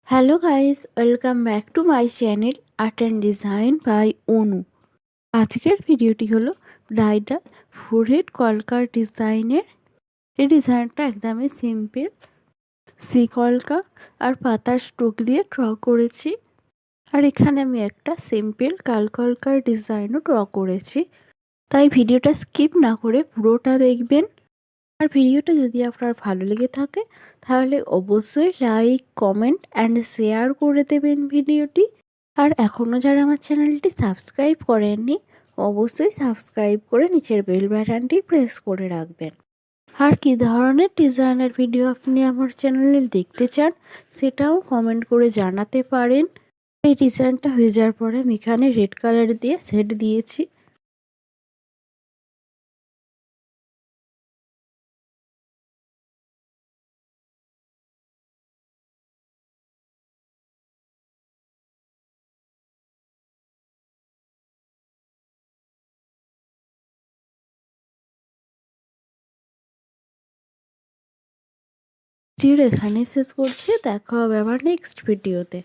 Hello guys, welcome back to my channel Art and Design by অনু। আজকের ভিডিওটি হলো bridal forehead কলকার ডিজাইনের। এই ডিজাইনটা একদমই সিম্পল, সি কলকা আর পাতার স্ট্রোক দিয়ে ড্র করেছি। আর এখানে আমি একটা সিম্পল কালকলকার ডিজাইনও ড্র করেছি, তাই ভিডিওটা স্কিপ না করে পুরোটা দেখবেন। আর ভিডিওটা যদি আপনার ভালো লেগে থাকে তাহলে অবশ্যই লাইক, কমেন্ট অ্যান্ড শেয়ার করে দেবেন ভিডিওটি। আর এখনও যারা আমার চ্যানেলটি সাবস্ক্রাইব করেননি অবশ্যই সাবস্ক্রাইব করে নিচের বেল বাটনটি প্রেস করে রাখবেন। আর কী ধরনের ডিজাইনের ভিডিও আপনি আমার চ্যানেলে দেখতে চান সেটাও কমেন্ট করে জানাতে পারেন। এই ডিজাইনটা হয়ে যাওয়ার পরে আমি এখানে রেড কালার দিয়ে সেট দিয়েছি। ভিডিওর এখানেই শেষ করছি, দেখা হবে আবার নেক্সট ভিডিওতে।